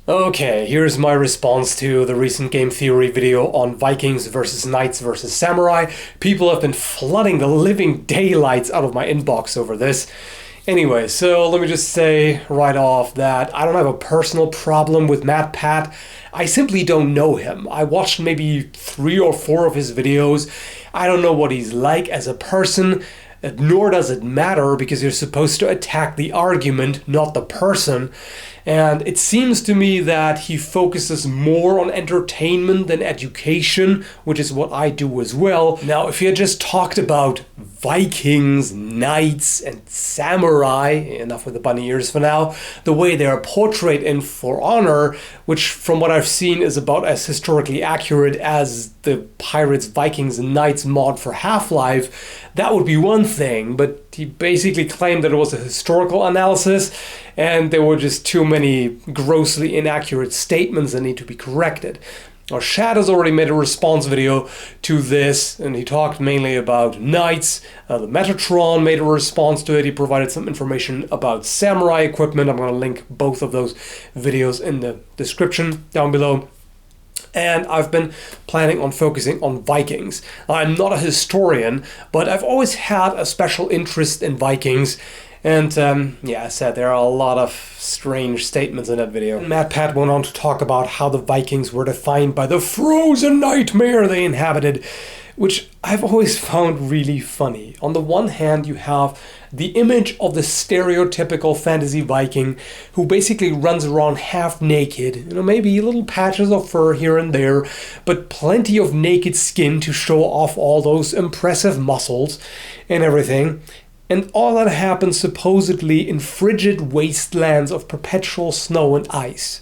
Okay, here's my response to the recent game theory video on Vikings versus Knights versus Samurai. People have been flooding the living daylights out of my inbox over this. Anyway, so let me just say right off that I don't have a personal problem with MatPat. I simply don't know him. I watched maybe 3 or 4 of his videos. I don't know what he's like as a person, nor does it matter because you're supposed to attack the argument, not the person. And it seems to me that he focuses more on entertainment than education, which is what I do as well. Now, if he had just talked about Vikings, knights, and samurai, enough with the bunny ears for now, the way they are portrayed in For Honor, which from what I've seen is about as historically accurate as the Pirates, Vikings, and Knights mod for Half-Life, that would be one thing, but he basically claimed that it was a historical analysis and there were just too many grossly inaccurate statements that need to be corrected. Now, Shad has already made a response video to this, and he talked mainly about knights. The Metatron made a response to it. He provided some information about samurai equipment. I'm going to link both of those videos in the description down below. And I've been planning on focusing on Vikings. I'm not a historian, but I've always had a special interest in Vikings. And yeah, I said there are a lot of strange statements in that video. MatPat went on to talk about how the Vikings were defined by the frozen nightmare they inhabited, which I've always found really funny. On the one hand, you have the image of the stereotypical fantasy Viking who basically runs around half naked, maybe little patches of fur here and there, but plenty of naked skin to show off all those impressive muscles and everything. And all that happens supposedly in frigid wastelands of perpetual snow and ice.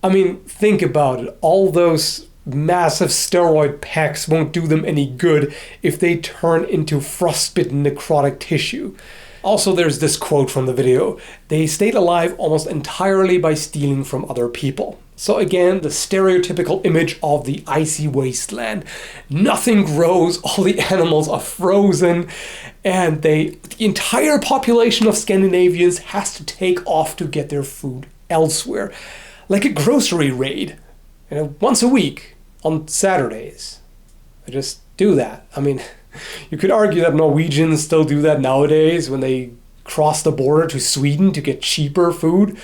I mean, think about it. All those massive steroid packs won't do them any good if they turn into frostbitten necrotic tissue. Also, there's this quote from the video. They stayed alive almost entirely by stealing from other people. So again, the stereotypical image of the icy wasteland. Nothing grows, all the animals are frozen, and the entire population of Scandinavians has to take off to get their food elsewhere. Like a grocery raid, once a week on Saturdays. They just do that. I mean, you could argue that Norwegians still do that nowadays when they cross the border to Sweden to get cheaper food,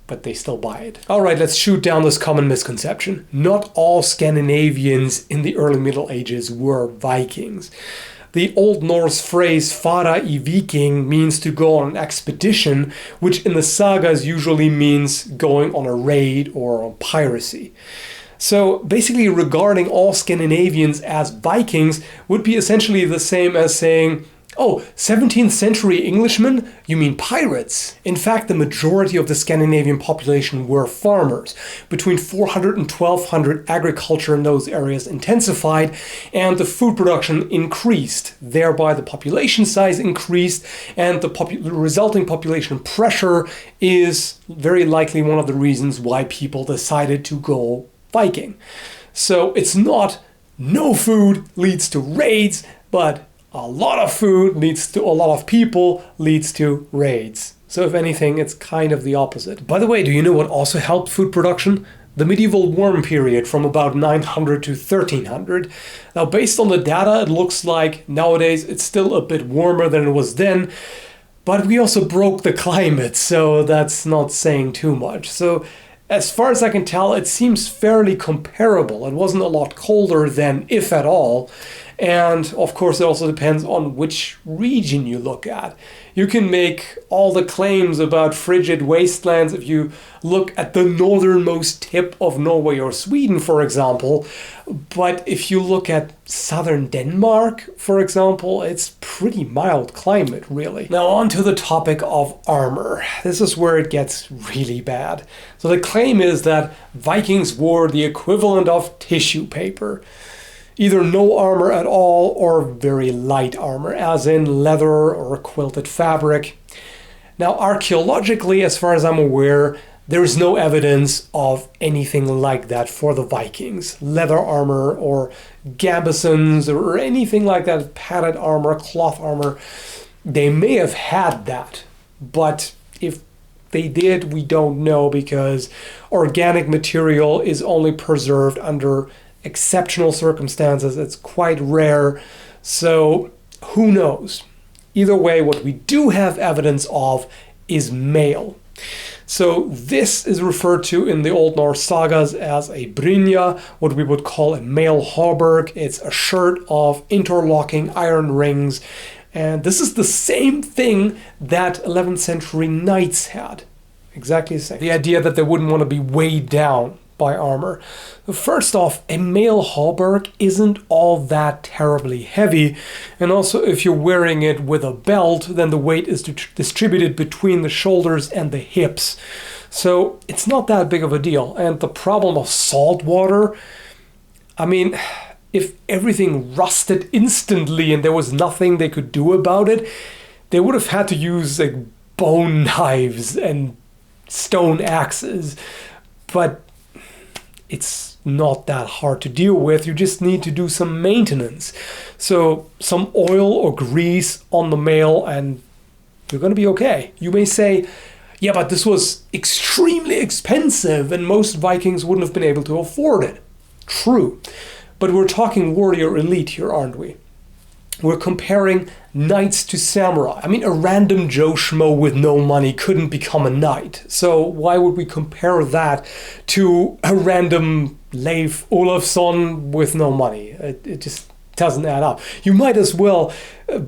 but they still buy it. All right, let's shoot down this common misconception. Not all Scandinavians in the early Middle Ages were Vikings. The Old Norse phrase fara I viking means to go on an expedition, which in the sagas usually means going on a raid or on piracy. So basically regarding all Scandinavians as Vikings would be essentially the same as saying, oh, 17th century Englishmen? You mean pirates? In fact, the majority of the Scandinavian population were farmers. Between 400 and 1200, agriculture in those areas intensified and the food production increased. Thereby the population size increased and the resulting population pressure is very likely one of the reasons why people decided to go Viking. So it's not no food leads to raids, but a lot of food leads to a lot of people leads to raids. So if anything, it's kind of the opposite. By the way, do you know what also helped food production? The medieval warm period from about 900 to 1300. Now, based on the data, it looks like nowadays it's still a bit warmer than it was then, but we also broke the climate, so that's not saying too much. So as far as I can tell, it seems fairly comparable. It wasn't a lot colder then, if at all. And of course, it also depends on which region you look at. You can make all the claims about frigid wastelands if you look at the northernmost tip of Norway or Sweden, for example. But if you look at southern Denmark, for example, it's pretty mild climate, really. Now on to the topic of armor. This is where it gets really bad. So the claim is that Vikings wore the equivalent of tissue paper. Either no armor at all or very light armor, as in leather or quilted fabric. Now, archaeologically, as far as I'm aware, there is no evidence of anything like that for the Vikings. Leather armor or gambesons or anything like that, padded armor, cloth armor. They may have had that, but if they did, we don't know, because organic material is only preserved under exceptional circumstances. It's quite rare, so who knows? Either way, what we do have evidence of is mail. So this is referred to in the Old Norse sagas as a brynja, what we would call a mail hauberk. It's a shirt of interlocking iron rings, and this is the same thing that 11th century knights had. Exactly the same. The idea that they wouldn't want to be weighed down by armor. First off, a mail hauberk isn't all that terribly heavy, and also if you're wearing it with a belt, then the weight is distributed between the shoulders and the hips. So it's not that big of a deal. And the problem of salt water, I mean, if everything rusted instantly and there was nothing they could do about it, they would have had to use like bone knives and stone axes. But it's not that hard to deal with. You just need to do some maintenance. So some oil or grease on the mail and you're going to be okay. You may say, yeah, but this was extremely expensive and most Vikings wouldn't have been able to afford it. True. But we're talking warrior elite here, aren't we? We're comparing knights to samurai. I mean, a random Joe Schmo with no money couldn't become a knight. So why would we compare that to a random Leif Olafsson with no money? It just doesn't add up. You might as well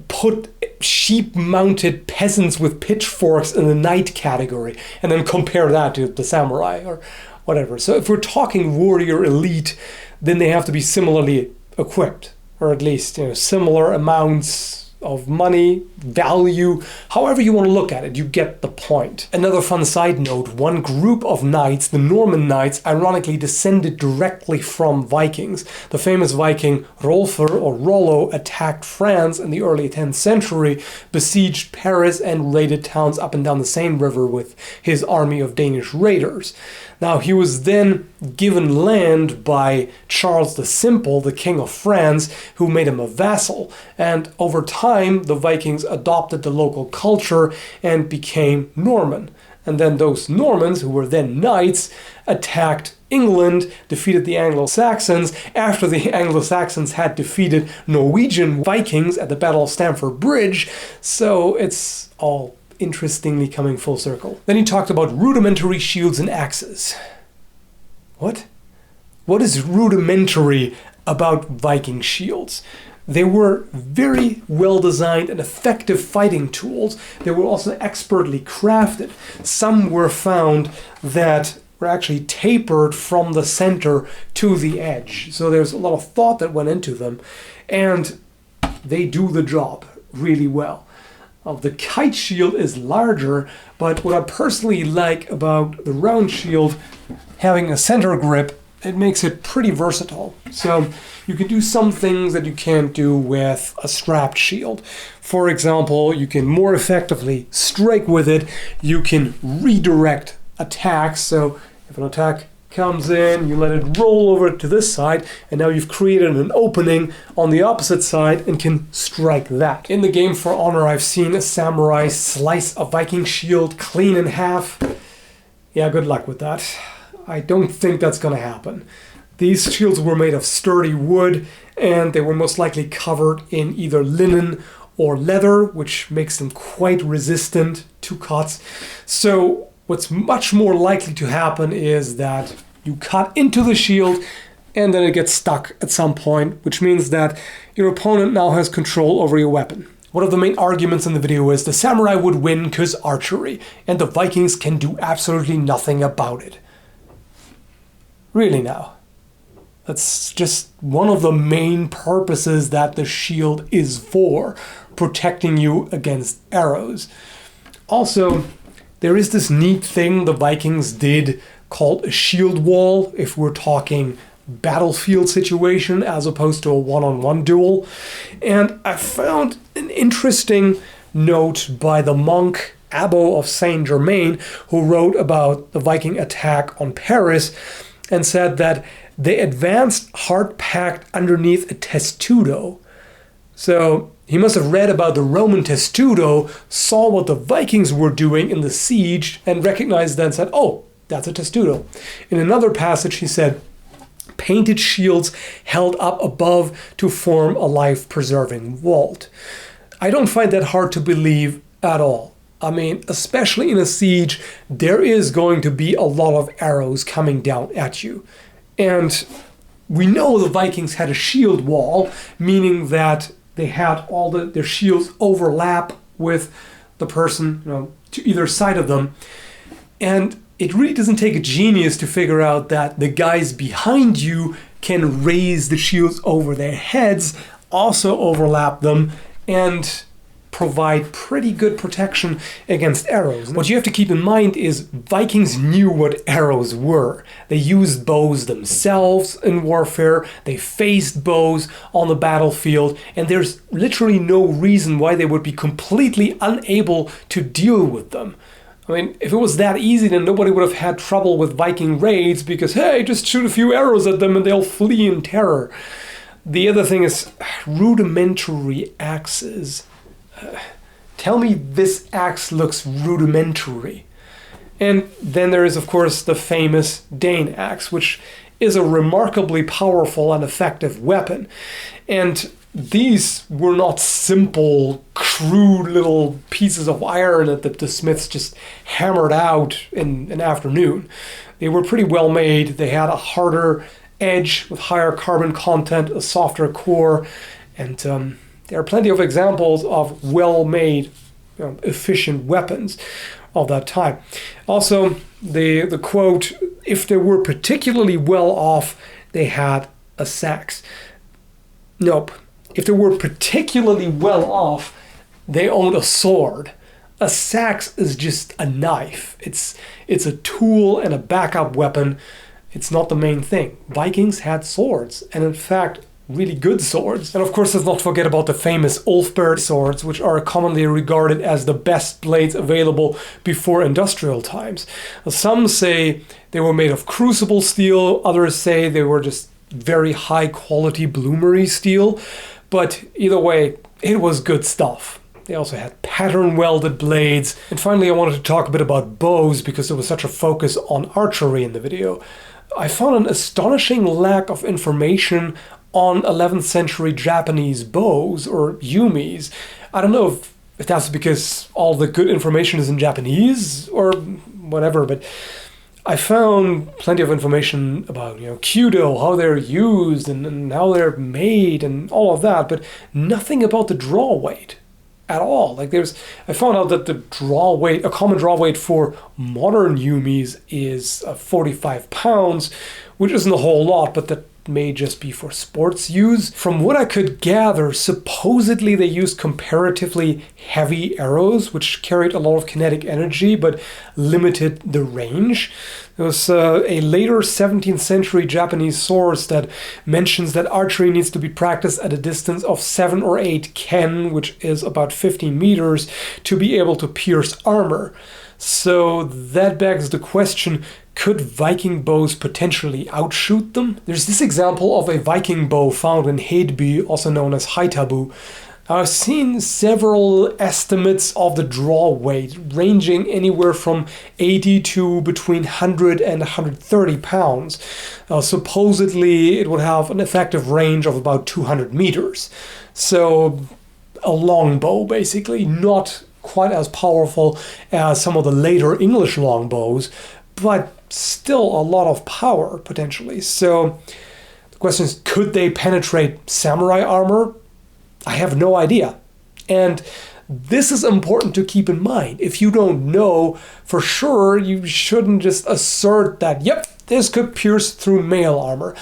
put sheep-mounted peasants with pitchforks in the knight category and then compare that to the samurai or whatever. So if we're talking warrior elite, then they have to be similarly equipped, or at least, similar amounts of money, value, however you want to look at it, you get the point. Another fun side note, one group of knights, the Norman knights, ironically descended directly from Vikings. The famous Viking Rolfr or Rollo attacked France in the early 10th century, besieged Paris and raided towns up and down the Seine River with his army of Danish raiders. Now, he was then given land by Charles the Simple, the King of France, who made him a vassal. And over time, the Vikings adopted the local culture and became Norman. And then those Normans, who were then knights, attacked England, defeated the Anglo-Saxons, after the Anglo-Saxons had defeated Norwegian Vikings at the Battle of Stamford Bridge. So it's all interestingly coming full circle. Then he talked about rudimentary shields and axes. What? What is rudimentary about Viking shields? They were very well designed and effective fighting tools. They were also expertly crafted. Some were found that were actually tapered from the center to the edge. So there's a lot of thought that went into them, and they do the job really well. The kite shield is larger, but what I personally like about the round shield having a center grip, it makes it pretty versatile. So you can do some things that you can't do with a strapped shield. For example, you can more effectively strike with it. You can redirect attacks. So if an attack comes in, you let it roll over to this side, and now you've created an opening on the opposite side and can strike that. In the game For Honor, I've seen a samurai slice a Viking shield clean in half. Yeah, good luck with that. I don't think that's gonna happen. These shields were made of sturdy wood, and they were most likely covered in either linen or leather, which makes them quite resistant to cuts. So what's much more likely to happen is that you cut into the shield and then it gets stuck at some point, which means that your opponent now has control over your weapon. One of the main arguments in the video is the samurai would win because archery, and the Vikings can do absolutely nothing about it. Really now? That's just one of the main purposes that the shield is for, protecting you against arrows. Also, there is this neat thing the Vikings did called a shield wall, if we're talking battlefield situation as opposed to a one-on-one duel. And I found an interesting note by the monk Abbo of Saint Germain, who wrote about the Viking attack on Paris and said that they advanced hard-packed underneath a testudo. So He must have read about the Roman testudo, saw what the Vikings were doing in the siege, and recognized that and said, oh, that's a testudo. In another passage, he said, painted shields held up above to form a life-preserving vault. I don't find that hard to believe at all. I mean, especially in a siege, there is going to be a lot of arrows coming down at you. And we know the Vikings had a shield wall, meaning that they had all their shields overlap with the person, to either side of them. And it really doesn't take a genius to figure out that the guys behind you can raise the shields over their heads, also overlap them, and provide pretty good protection against arrows. What you have to keep in mind is Vikings knew what arrows were. They used bows themselves in warfare, they faced bows on the battlefield, and there's literally no reason why they would be completely unable to deal with them. I mean, if it was that easy, then nobody would have had trouble with Viking raids because, hey, just shoot a few arrows at them and they'll flee in terror. The other thing is rudimentary axes. Tell me this axe looks rudimentary. And then there is, of course, the famous Dane axe, which is a remarkably powerful and effective weapon. And these were not simple, crude little pieces of iron that the smiths just hammered out in an afternoon. They were pretty well made. They had a harder edge with higher carbon content, a softer core, and there are plenty of examples of well-made, efficient weapons of that time. Also, the quote, if they were particularly well off, they had a sax. Nope. If they were particularly well off, they owned a sword. A sax is just a knife. It's a tool and a backup weapon. It's not the main thing. Vikings had swords, and in fact, really good swords. And of course, let's not forget about the famous Ulfberht swords, which are commonly regarded as the best blades available before industrial times. Some say they were made of crucible steel, others say they were just very high quality bloomery steel, but either way, it was good stuff. They also had pattern welded blades. And finally, I wanted to talk a bit about bows because there was such a focus on archery in the video. I found an astonishing lack of information on 11th century Japanese bows, or yumis. I don't know if that's because all the good information is in Japanese or whatever, but I found plenty of information about, Kyudo, how they're used and how they're made and all of that, but nothing about the draw weight at all. I found out that the draw weight, a common draw weight for modern yumis is 45 pounds, which isn't a whole lot, but that may just be for sports use. From what I could gather, supposedly they used comparatively heavy arrows, which carried a lot of kinetic energy, but limited the range. There was a later 17th century Japanese source that mentions that archery needs to be practiced at a distance of 7 or 8 ken, which is about 15 meters, to be able to pierce armor. So that begs the question, could Viking bows potentially outshoot them? There's this example of a Viking bow found in Hedeby, also known as Haitabu. I've seen several estimates of the draw weight, ranging anywhere from 80 to between 100 and 130 pounds. Supposedly, it would have an effective range of about 200 meters. So, a long bow, basically, not quite as powerful as some of the later English longbows, but still a lot of power, potentially. So the question is, could they penetrate samurai armor? I have no idea. And this is important to keep in mind. If you don't know for sure, you shouldn't just assert that, yep, this could pierce through mail armor.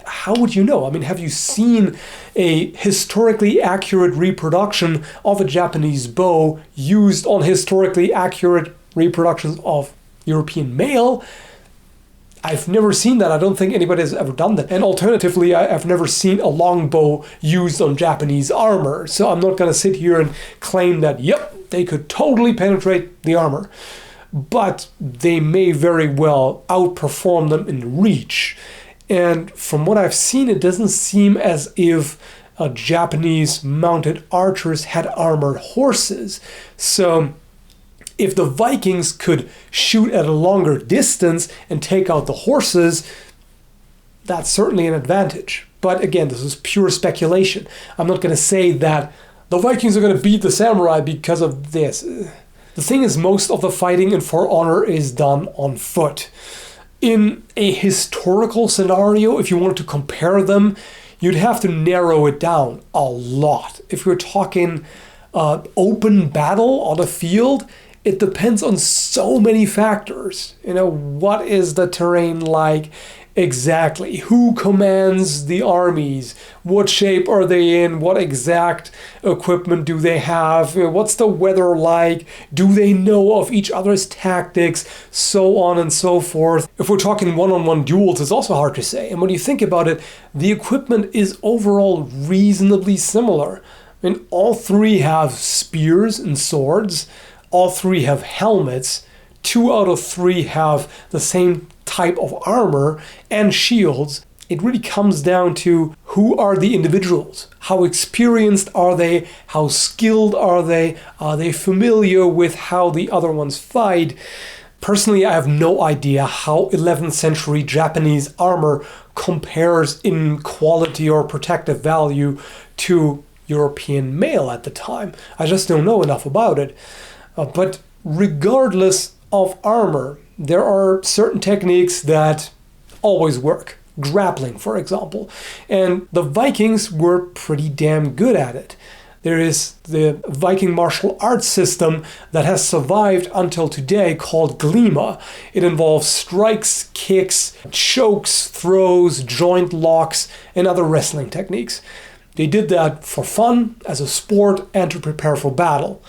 How would you know? I mean, have you seen a historically accurate reproduction of a Japanese bow used on historically accurate reproductions of European mail? I've never seen that. I don't think anybody has ever done that. And alternatively, I've never seen a longbow used on Japanese armor. So I'm not going to sit here and claim that, yep, they could totally penetrate the armor. But they may very well outperform them in reach. And from what I've seen, it doesn't seem as if Japanese mounted archers had armored horses. So if the Vikings could shoot at a longer distance and take out the horses, that's certainly an advantage. But again, this is pure speculation. I'm not going to say that the Vikings are going to beat the samurai because of this. The thing is, most of the fighting in For Honor is done on foot. In a historical scenario, if you wanted to compare them, you'd have to narrow it down a lot. If you're talking open battle on a field, it depends on so many factors. What is the terrain like exactly? Who commands the armies? What shape are they in? What exact equipment do they have? What's the weather like? Do they know of each other's tactics? So on and so forth. If we're talking one-on-one duels, it's also hard to say. And when you think about it, the equipment is overall reasonably similar. All three have spears and swords. All three have helmets. 2 out of 3 have the same type of armor and shields. It really comes down to who are the individuals? How experienced are they? How skilled are they? Are they familiar with how the other ones fight? Personally, I have no idea how 11th century Japanese armor compares in quality or protective value to European mail at the time. I just don't know enough about it. But regardless of armor, there are certain techniques that always work. Grappling, for example. And the Vikings were pretty damn good at it. There is the Viking martial arts system that has survived until today called Glima. It involves strikes, kicks, chokes, throws, joint locks, and other wrestling techniques. They did that for fun, as a sport, and to prepare for battle.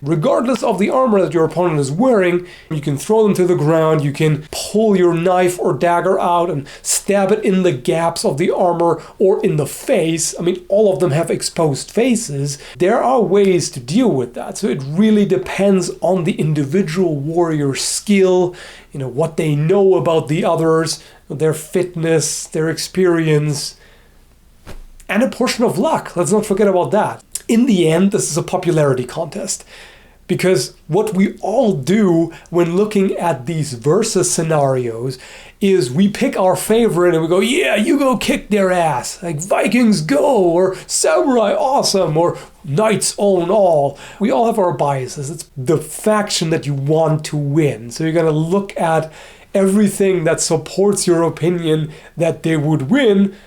Regardless of the armor that your opponent is wearing, you can throw them to the ground, you can pull your knife or dagger out and stab it in the gaps of the armor or in the face. All of them have exposed faces. There are ways to deal with that. So it really depends on the individual warrior's skill, what they know about the others, their fitness, their experience, and a portion of luck. Let's not forget about that. In the end, this is a popularity contest, because what we all do when looking at these versus scenarios is we pick our favorite and we go, yeah, you go kick their ass, like Vikings go, or Samurai awesome, or Knights own all. We all have our biases. It's the faction that you want to win. So you're going to look at everything that supports your opinion that they would win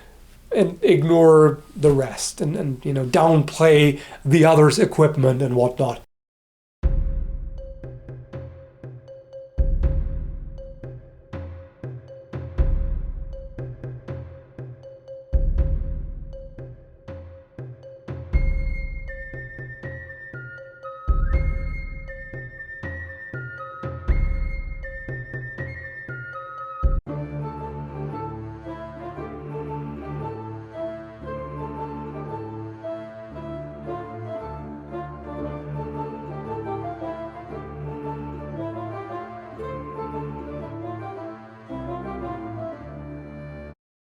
and ignore the rest and downplay the other's equipment and whatnot.